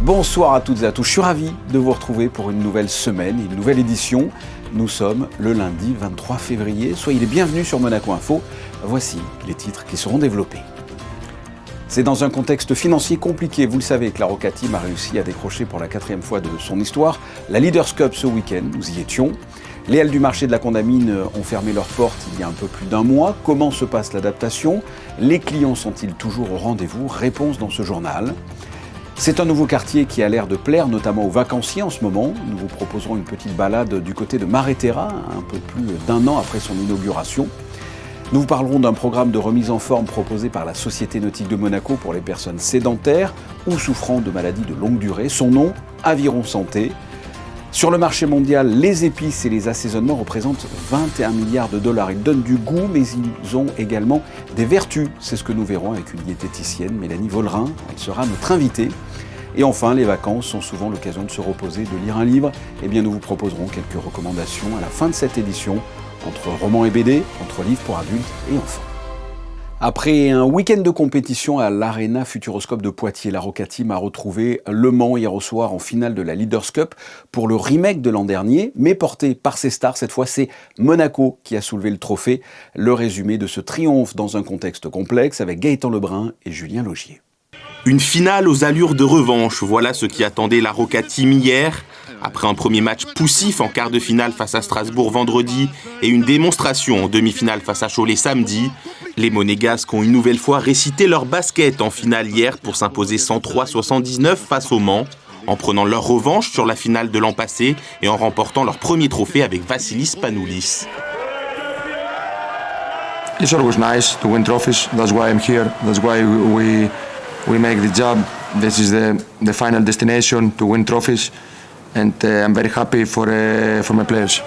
Bonsoir à toutes et à tous, je suis ravi de vous retrouver pour une nouvelle semaine, une nouvelle édition. Nous sommes le lundi 23 février, soyez les bienvenus sur Monaco Info. Voici les titres qui seront développés. C'est dans un contexte financier compliqué, vous le savez, que la Roca Team a réussi à décrocher pour la 4e fois de son histoire la Leaders Cup ce week-end, nous y étions. Les halles du marché de la Condamine ont fermé leurs portes il y a un peu plus d'un mois. Comment se passe l'adaptation? Les clients sont-ils toujours au rendez-vous? Réponse dans ce journal. C'est un nouveau quartier qui a l'air de plaire, notamment aux vacanciers en ce moment. Nous vous proposerons une petite balade du côté de Maréterra, un peu plus d'un an après son inauguration. Nous vous parlerons d'un programme de remise en forme proposé par la Société Nautique de Monaco pour les personnes sédentaires ou souffrant de maladies de longue durée. Son nom, Aviron Santé. Sur le marché mondial, les épices et les assaisonnements représentent 21 milliards de dollars. Ils donnent du goût, mais ils ont également des vertus. C'est ce que nous verrons avec une diététicienne, Mélanie Vollerin. Elle sera notre invitée. Et enfin, les vacances sont souvent l'occasion de se reposer, de lire un livre. Eh bien, nous vous proposerons quelques recommandations à la fin de cette édition, entre romans et BD, entre livres pour adultes et enfants. Après un week-end de compétition à l'Arena Futuroscope de Poitiers, la Roca Team a retrouvé Le Mans hier au soir en finale de la Leaders Cup pour le remake de l'an dernier, mais porté par ses stars. Cette fois, c'est Monaco qui a soulevé le trophée. Le résumé de ce triomphe dans un contexte complexe avec Gaëtan Lebrun et Julien Laugier. Une finale aux allures de revanche, voilà ce qui attendait la Roca Team hier. Après un premier match poussif en quart de finale face à Strasbourg vendredi et une démonstration en demi-finale face à Cholet samedi, les Monégasques ont une nouvelle fois récité leur basket en finale hier pour s'imposer 103-79 face au Mans, en prenant leur revanche sur la finale de l'an passé et en remportant leur premier trophée avec Vassilis Panoulis. It's always nice to win trophies. That's why I'm here. That's why we make the job. This is the final destination to win trophies, and I'm very happy for my players.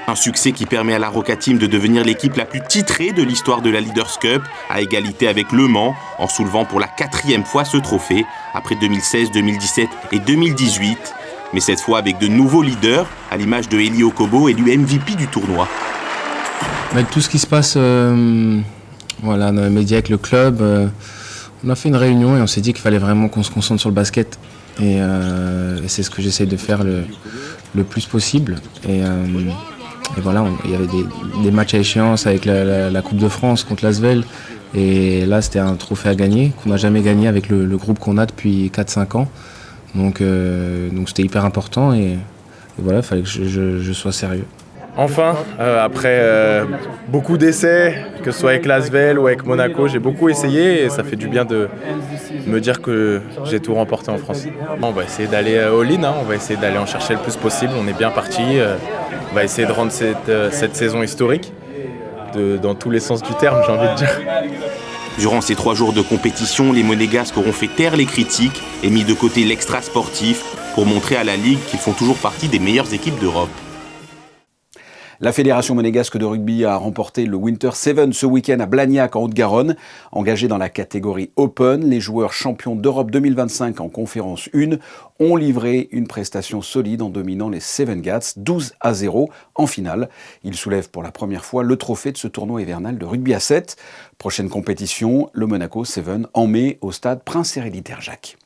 Un succès qui permet à la Roca Team de devenir l'équipe la plus titrée de l'histoire de la Leaders Cup, à égalité avec Le Mans, en soulevant pour la 4e fois ce trophée, après 2016, 2017 et 2018. Mais cette fois avec de nouveaux leaders, à l'image de Eli Okobo, élu MVP du tournoi. Avec tout ce qui se passe dans les médias avec le club, on a fait une réunion et on s'est dit qu'il fallait vraiment qu'on se concentre sur le basket. Et c'est ce que j'essaie de faire le plus possible. Et voilà, il y avait des matchs à échéance avec la Coupe de France contre l'Asvel. Et là, c'était un trophée à gagner qu'on n'a jamais gagné avec le groupe qu'on a depuis 4-5 ans. Donc c'était hyper important et voilà, il fallait que je sois sérieux. Enfin, après beaucoup d'essais, que ce soit avec l'Asvel ou avec Monaco, j'ai beaucoup essayé et ça fait du bien de me dire que j'ai tout remporté en France. On va essayer d'aller all-in, on va essayer d'aller en chercher le plus possible, on est bien parti. On va essayer de rendre cette saison historique, dans tous les sens du terme, j'ai envie de dire. Durant ces 3 jours de compétition, les Monégasques auront fait taire les critiques et mis de côté l'extra-sportif pour montrer à la Ligue qu'ils font toujours partie des meilleures équipes d'Europe. La Fédération monégasque de rugby a remporté le Winter 7 ce week-end à Blagnac en Haute-Garonne. Engagés dans la catégorie Open, les joueurs champions d'Europe 2025 en conférence 1 ont livré une prestation solide en dominant les Seven Gats 12-0 en finale. Ils soulèvent pour la première fois le trophée de ce tournoi hivernal de rugby à 7. Prochaine compétition, le Monaco 7 en mai au stade Prince-Héréditaire-Jacques.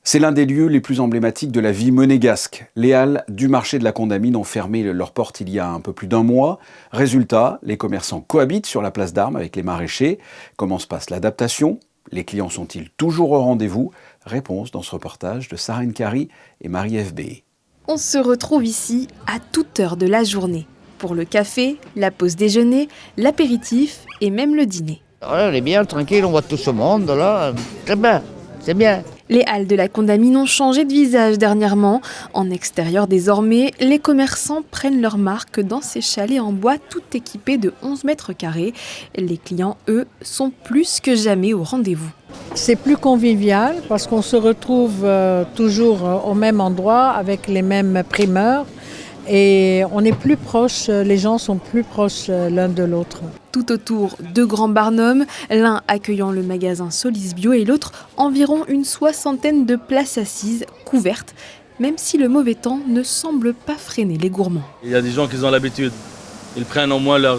C'est l'un des lieux les plus emblématiques de la vie monégasque. Les halles du marché de la Condamine ont fermé leurs portes il y a un peu plus d'un mois. Résultat, les commerçants cohabitent sur la place d'Armes avec les maraîchers. Comment se passe l'adaptation? Les clients sont-ils toujours au rendez-vous? Réponse dans ce reportage de Sarah Nkari et Marie-Ève B. On se retrouve ici à toute heure de la journée. Pour le café, la pause déjeuner, l'apéritif et même le dîner. On est bien tranquille, on voit tout ce monde là. Très bien, c'est bien. Les halles de la Condamine ont changé de visage dernièrement. En extérieur désormais, les commerçants prennent leur marque dans ces chalets en bois tout équipés de 11 mètres carrés. Les clients, eux, sont plus que jamais au rendez-vous. C'est plus convivial parce qu'on se retrouve toujours au même endroit avec les mêmes primeurs. Et on est plus proches, les gens sont plus proches l'un de l'autre. Tout autour, 2 grands barnums, l'un accueillant le magasin Solis Bio et l'autre environ une 60aine de places assises couvertes, même si le mauvais temps ne semble pas freiner les gourmands. Il y a des gens qui ont l'habitude, ils prennent au moins leur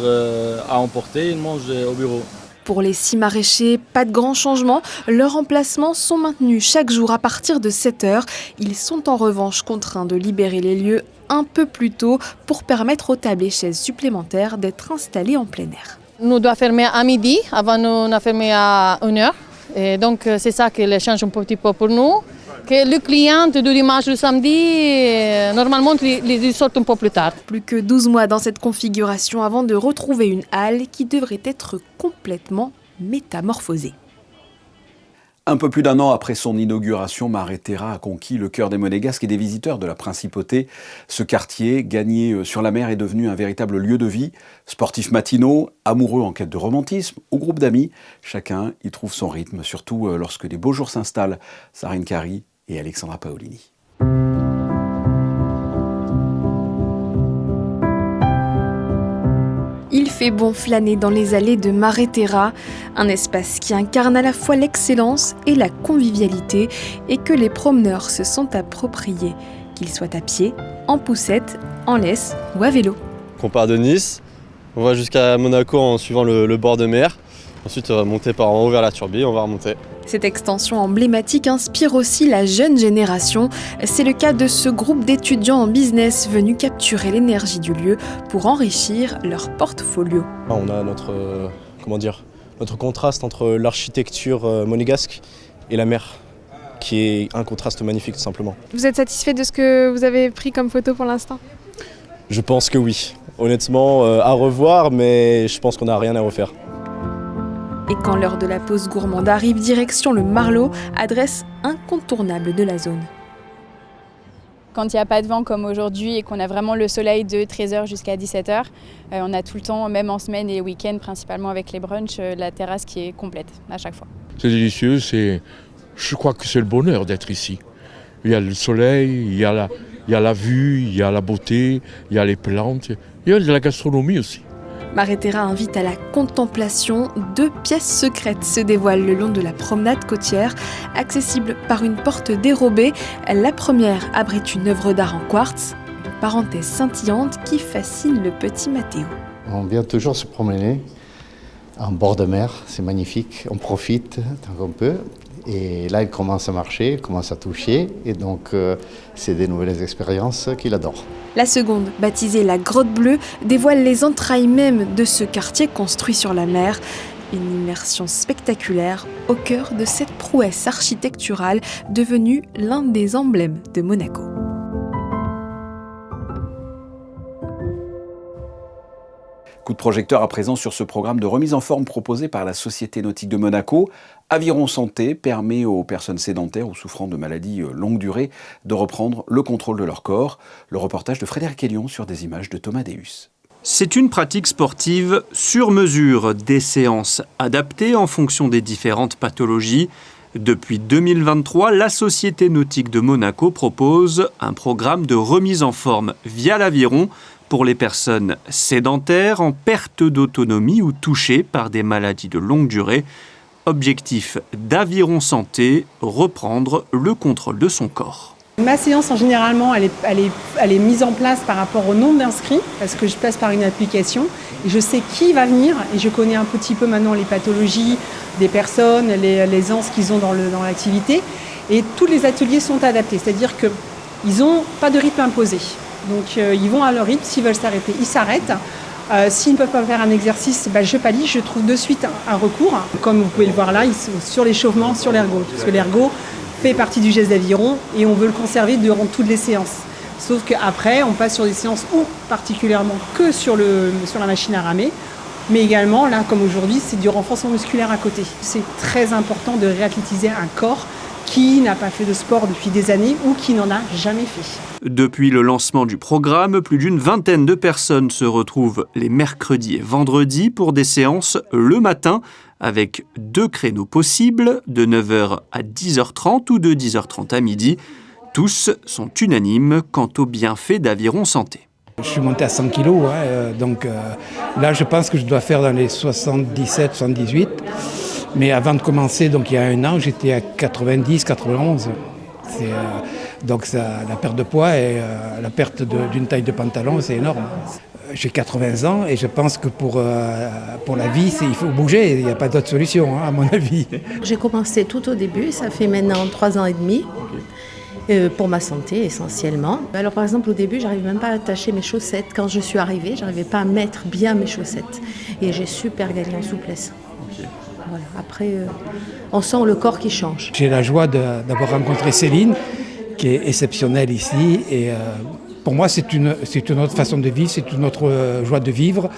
à emporter, ils mangent au bureau. Pour les 6 maraîchers, pas de grand changement. Leurs emplacements sont maintenus chaque jour à partir de 7h. Ils sont en revanche contraints de libérer les lieux un peu plus tôt pour permettre aux tables et chaises supplémentaires d'être installées en plein air. Nous devons fermer à midi, avant nous on a fermé à 1h. Et donc c'est ça qui change un petit peu pour nous. Que le client du dimanche au samedi, normalement, il sort un peu plus tard. Plus que 12 mois dans cette configuration avant de retrouver une halle qui devrait être complètement métamorphosée. Un peu plus d'1 an après son inauguration, Maréterra a conquis le cœur des Monégasques et des visiteurs de la Principauté. Ce quartier, gagné sur la mer, est devenu un véritable lieu de vie. Sportifs matinaux, amoureux en quête de romantisme, ou groupe d'amis, chacun y trouve son rythme, surtout lorsque les beaux jours s'installent. Sarine Kari et Alexandra Paolini. Il fait bon flâner dans les allées de Maréterra, un espace qui incarne à la fois l'excellence et la convivialité et que les promeneurs se sont appropriés, qu'ils soient à pied, en poussette, en laisse ou à vélo. On part de Nice, on va jusqu'à Monaco en suivant le bord de mer. Ensuite, on va monter par en haut vers la Turbie, on va remonter. Cette extension emblématique inspire aussi la jeune génération. C'est le cas de ce groupe d'étudiants en business venus capturer l'énergie du lieu pour enrichir leur portfolio. On a notre contraste entre l'architecture monégasque et la mer, qui est un contraste magnifique tout simplement. Vous êtes satisfait de ce que vous avez pris comme photo pour l'instant ? Je pense que oui. Honnêtement, à revoir, mais je pense qu'on n'a rien à refaire. Et quand l'heure de la pause gourmande arrive, direction le Marlot, adresse incontournable de la zone. Quand il n'y a pas de vent comme aujourd'hui et qu'on a vraiment le soleil de 13h jusqu'à 17h, on a tout le temps, même en semaine et week-end, principalement avec les brunchs, la terrasse qui est complète à chaque fois. C'est délicieux, je crois que c'est le bonheur d'être ici. Il y a le soleil, il y a la vue, il y a la beauté, il y a les plantes, il y a de la gastronomie aussi. Maréterra invite à la contemplation. 2 pièces secrètes se dévoilent le long de la promenade côtière, accessibles par une porte dérobée. La première abrite une œuvre d'art en quartz, une parenthèse scintillante qui fascine le petit Mathéo. On vient toujours se promener en bord de mer, c'est magnifique, on profite tant qu'on peut. Et là, il commence à marcher, il commence à toucher, et donc c'est des nouvelles expériences qu'il adore. La seconde, baptisée la Grotte Bleue, dévoile les entrailles même de ce quartier construit sur la mer. Une immersion spectaculaire au cœur de cette prouesse architecturale devenue l'un des emblèmes de Monaco. Coup de projecteur à présent sur ce programme de remise en forme proposé par la Société nautique de Monaco. Aviron Santé permet aux personnes sédentaires ou souffrant de maladies longue durée de reprendre le contrôle de leur corps. Le reportage de Frédéric Hélion sur des images de Thomas Deus. C'est une pratique sportive sur mesure, des séances adaptées en fonction des différentes pathologies. Depuis 2023, la Société nautique de Monaco propose un programme de remise en forme via l'aviron pour les personnes sédentaires en perte d'autonomie ou touchées par des maladies de longue durée. Objectif d'Aviron Santé, reprendre le contrôle de son corps. Ma séance, en généralement, elle est mise en place par rapport au nombre d'inscrits, parce que je passe par une application et je sais qui va venir et je connais un petit peu maintenant les pathologies des personnes, les anses qu'ils ont dans l'activité, et tous les ateliers sont adaptés, c'est-à-dire qu'ils n'ont pas de rythme imposé. Donc ils vont à leur rythme, s'ils veulent s'arrêter, ils s'arrêtent. S'ils ne peuvent pas faire un exercice, je pallie, je trouve de suite un recours. Comme vous pouvez le voir là, ils sont sur l'échauffement, sur l'ergo, parce que l'ergo fait partie du geste d'aviron et on veut le conserver durant toutes les séances. Sauf qu'après, on passe sur des séances ou particulièrement que sur la machine à ramer, mais également, là comme aujourd'hui, c'est du renforcement musculaire à côté. C'est très important de réathlétiser un corps qui n'a pas fait de sport depuis des années ou qui n'en a jamais fait. Depuis le lancement du programme, plus d'une vingtaine de personnes se retrouvent les mercredis et vendredis pour des séances le matin, avec 2 créneaux possibles, de 9h à 10h30 ou de 10h30 à midi. Tous sont unanimes quant aux bienfaits d'Aviron Santé. Je suis monté à 100 kilos, donc là je pense que je dois faire dans les 77-78. Mais avant de commencer, donc il y a 1 an, j'étais à 90-91. Donc la perte de poids et la perte d'une taille de pantalon, c'est énorme. j'ai 80 ans et je pense que pour la vie, il faut bouger. Il n'y a pas d'autre solution, à mon avis. J'ai commencé tout au début, ça fait maintenant 3 ans et demi. Pour ma santé essentiellement. Alors par exemple au début j'arrivais même pas à attacher mes chaussettes. Quand je suis arrivée, j'arrivais pas à mettre bien mes chaussettes. Et j'ai super gagné en souplesse. Voilà. Après on sent le corps qui change. J'ai la joie d'avoir rencontré Céline qui est exceptionnelle ici et pour moi c'est une autre façon de vivre, c'est une autre joie de vivre,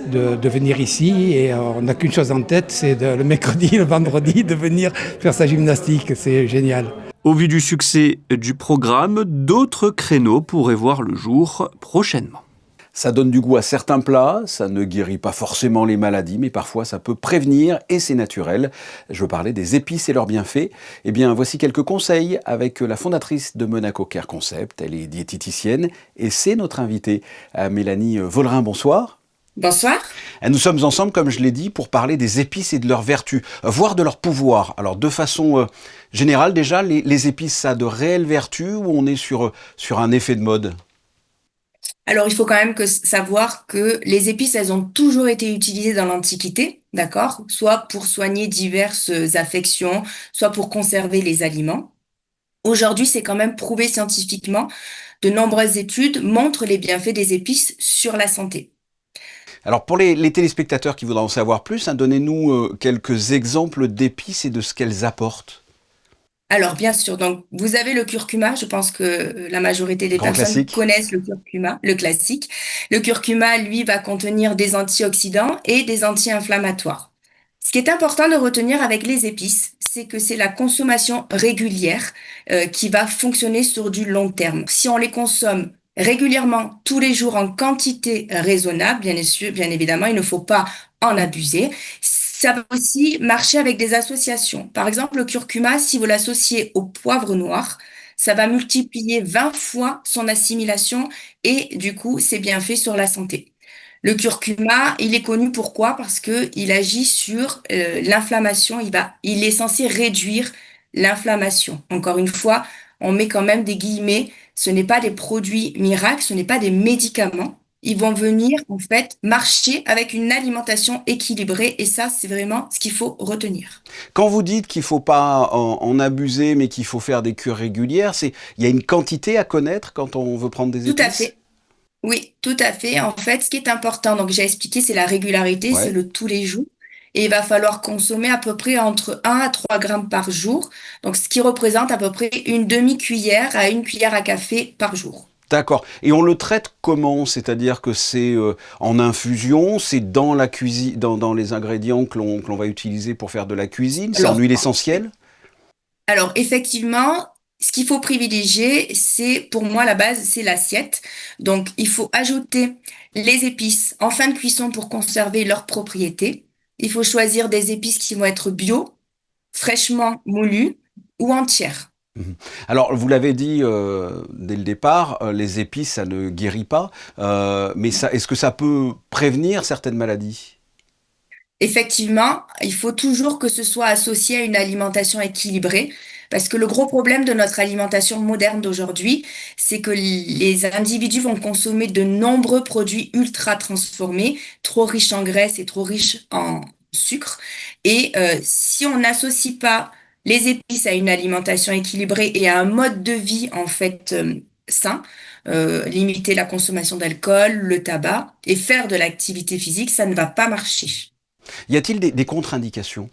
de venir ici et on n'a qu'une chose en tête, c'est le mercredi, le vendredi de venir faire sa gymnastique, c'est génial. Au vu du succès du programme, d'autres créneaux pourraient voir le jour prochainement. Ça donne du goût à certains plats, ça ne guérit pas forcément les maladies, mais parfois ça peut prévenir et c'est naturel. Je parlais des épices et leurs bienfaits. Eh bien, voici quelques conseils avec la fondatrice de Monaco Care Concept. Elle est diététicienne et c'est notre invitée, Mélanie Vollerin. Bonsoir. Bonsoir. Nous sommes ensemble, comme je l'ai dit, pour parler des épices et de leurs vertus, voire de leur pouvoir. Alors, de façon générale, déjà, les épices, ça a de réelles vertus ou on est sur un effet de mode ? Alors, il faut quand même savoir que les épices, elles ont toujours été utilisées dans l'Antiquité, d'accord ? Soit pour soigner diverses affections, soit pour conserver les aliments. Aujourd'hui, c'est quand même prouvé scientifiquement. De nombreuses études montrent les bienfaits des épices sur la santé. Alors pour les téléspectateurs qui voudraient en savoir plus, donnez-nous quelques exemples d'épices et de ce qu'elles apportent. Alors bien sûr, donc vous avez le curcuma, je pense que la majorité des personnes connaissent le curcuma, le classique. Le curcuma, lui, va contenir des antioxydants et des anti-inflammatoires. Ce qui est important de retenir avec les épices, c'est que c'est la consommation régulière qui va fonctionner sur du long terme. Si on les consomme régulièrement, tous les jours, en quantité raisonnable, bien évidemment, il ne faut pas en abuser. Ça va aussi marcher avec des associations. Par exemple, le curcuma, si vous l'associez au poivre noir, ça va multiplier 20 fois son assimilation et du coup, c'est bienfait sur la santé. Le curcuma, il est connu pourquoi ? Parce qu'il agit sur l'inflammation, il est censé réduire l'inflammation. Encore une fois, on met quand même des guillemets, ce n'est pas des produits miracles, ce n'est pas des médicaments. Ils vont venir en fait marcher avec une alimentation équilibrée et ça, c'est vraiment ce qu'il faut retenir. Quand vous dites qu'il ne faut pas en abuser, mais qu'il faut faire des cures régulières, il y a une quantité à connaître quand on veut prendre des épices ? Tout à fait. Oui, tout à fait. En fait, ce qui est important, donc j'ai expliqué, c'est la régularité, c'est le tous les jours. Et il va falloir consommer à peu près entre 1 à 3 grammes par jour, donc ce qui représente à peu près une demi-cuillère à 1 cuillère à café par jour. D'accord. Et on le traite comment ? C'est-à-dire que c'est en infusion, c'est dans la cuisine, dans les ingrédients que l'on va utiliser pour faire de la cuisine, c'est en huile essentielle ? Alors effectivement, ce qu'il faut privilégier, c'est pour moi la base, c'est l'assiette. Donc il faut ajouter les épices en fin de cuisson pour conserver leurs propriétés. Il faut choisir des épices qui vont être bio, fraîchement moulues ou entières. Alors, vous l'avez dit dès le départ, les épices, ça ne guérit pas, mais est-ce que ça peut prévenir certaines maladies ? Effectivement, il faut toujours que ce soit associé à une alimentation équilibrée, parce que le gros problème de notre alimentation moderne d'aujourd'hui, c'est que les individus vont consommer de nombreux produits ultra transformés, trop riches en graisse et trop riches en sucre. Et si on n'associe pas les épices à une alimentation équilibrée et à un mode de vie en fait sain, limiter la consommation d'alcool, le tabac et faire de l'activité physique, ça ne va pas marcher. Y a-t-il des contre-indications ?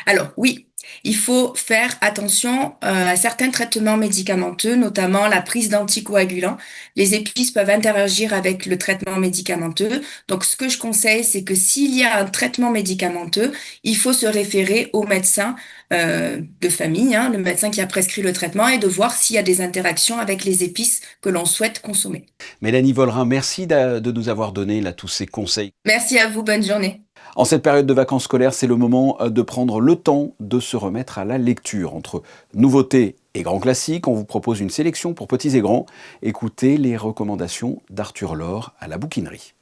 Alors oui, il faut faire attention à certains traitements médicamenteux, notamment la prise d'anticoagulants. Les épices peuvent interagir avec le traitement médicamenteux. Donc ce que je conseille, c'est que s'il y a un traitement médicamenteux, il faut se référer au médecin de famille, le médecin qui a prescrit le traitement, et de voir s'il y a des interactions avec les épices que l'on souhaite consommer. Mélanie Vollerin, merci de nous avoir donné tous ces conseils. Merci à vous, bonne journée. En cette période de vacances scolaires, c'est le moment de prendre le temps de se remettre à la lecture. Entre nouveautés et grands classiques, on vous propose une sélection pour petits et grands. Écoutez les recommandations d'Arthur Laure à la bouquinerie.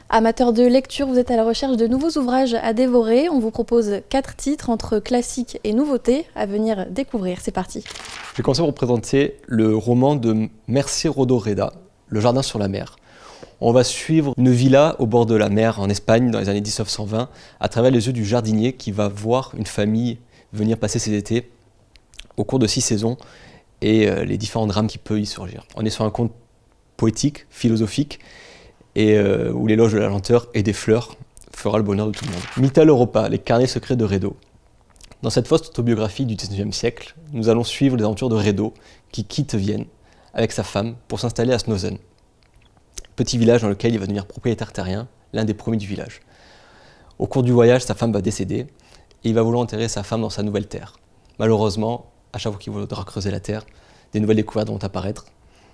Amateurs de lecture, vous êtes à la recherche de nouveaux ouvrages à dévorer. On vous propose 4 titres entre classiques et nouveautés à venir découvrir. C'est parti. Je vais commencer par vous présenter le roman de Mercè Rodoreda, Le Jardin sur la mer. On va suivre une villa au bord de la mer en Espagne dans les années 1920 à travers les yeux du jardinier qui va voir une famille venir passer ses étés au cours de 6 saisons et les différents drames qui peuvent y surgir. On est sur un conte poétique, philosophique et où l'éloge de la lenteur et des fleurs fera le bonheur de tout le monde. Mittal Europa, les carnets secrets de Redo. Dans cette fausse autobiographie du XIXe siècle, nous allons suivre les aventures de Redo qui quitte Vienne avec sa femme pour s'installer à Snösen. Petit village dans lequel il va devenir propriétaire terrien, l'un des premiers du village. Au cours du voyage, sa femme va décéder et il va vouloir enterrer sa femme dans sa nouvelle terre. Malheureusement, à chaque fois qu'il voudra creuser la terre, des nouvelles découvertes vont apparaître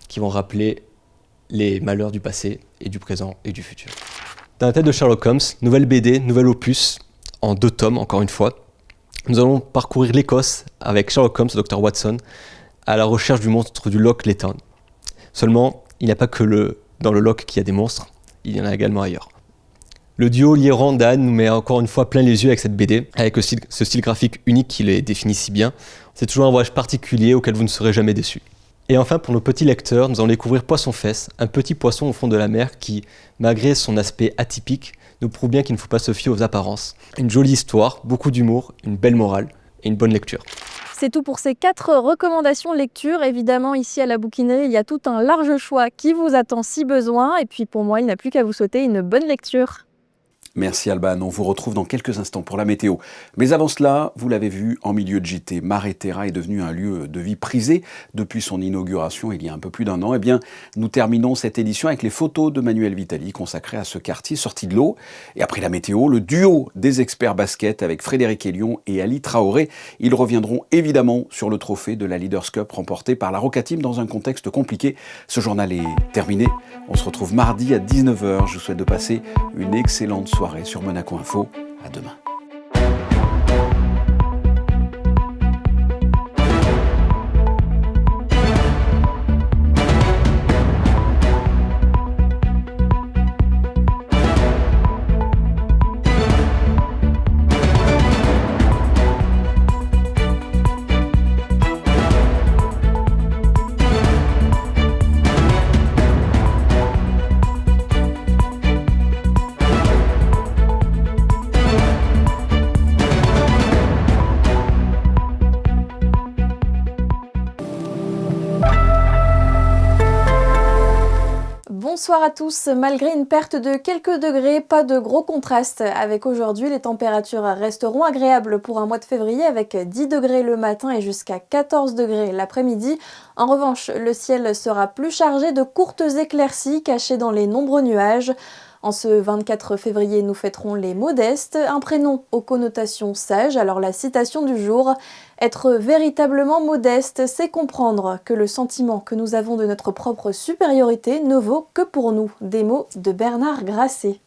qui vont rappeler les malheurs du passé et du présent et du futur. Dans la tête de Sherlock Holmes, nouvelle BD, nouvel opus, en 2 tomes encore une fois. Nous allons parcourir l'Écosse avec Sherlock Holmes et Dr Watson à la recherche du monstre du Loch Leyton. Seulement, il n'y a pas que dans le Loch qu'il y a des monstres, il y en a également ailleurs. Le duo Liéran-Dan nous met encore une fois plein les yeux avec cette BD, avec ce style graphique unique qui les définit si bien. C'est toujours un voyage particulier auquel vous ne serez jamais déçus. Et enfin, pour nos petits lecteurs, nous allons découvrir Poisson-Fesse, un petit poisson au fond de la mer qui, malgré son aspect atypique, nous prouve bien qu'il ne faut pas se fier aux apparences. Une jolie histoire, beaucoup d'humour, une belle morale et une bonne lecture. C'est tout pour ces 4 recommandations lecture. Évidemment, ici à la bouquinerie, il y a tout un large choix qui vous attend si besoin. Et puis pour moi, il n'a plus qu'à vous souhaiter une bonne lecture. Merci Alban, on vous retrouve dans quelques instants pour la météo. Mais avant cela, vous l'avez vu, en milieu de JT, Mare Terra est devenu un lieu de vie prisé depuis son inauguration il y a un peu plus d'1 an. Eh bien, nous terminons cette édition avec les photos de Manuel Vitali consacrées à ce quartier sorti de l'eau. Et après la météo, le duo des experts basket avec Frédéric Elion et Ali Traoré. Ils reviendront évidemment sur le trophée de la Leaders Cup remporté par la Roca Team dans un contexte compliqué. Ce journal est terminé. On se retrouve mardi à 19h. Je vous souhaite de passer une excellente soirée sur Monaco Info. À demain. Bonsoir à tous. Malgré une perte de quelques degrés, pas de gros contraste avec aujourd'hui. Les températures resteront agréables pour un mois de février avec 10 degrés le matin et jusqu'à 14 degrés l'après-midi. En revanche, le ciel sera plus chargé de courtes éclaircies cachées dans les nombreux nuages. En ce 24 février, nous fêterons les modestes, un prénom aux connotations sages. Alors la citation du jour, être véritablement modeste, c'est comprendre que le sentiment que nous avons de notre propre supériorité ne vaut que pour nous. Des mots de Bernard Grasset.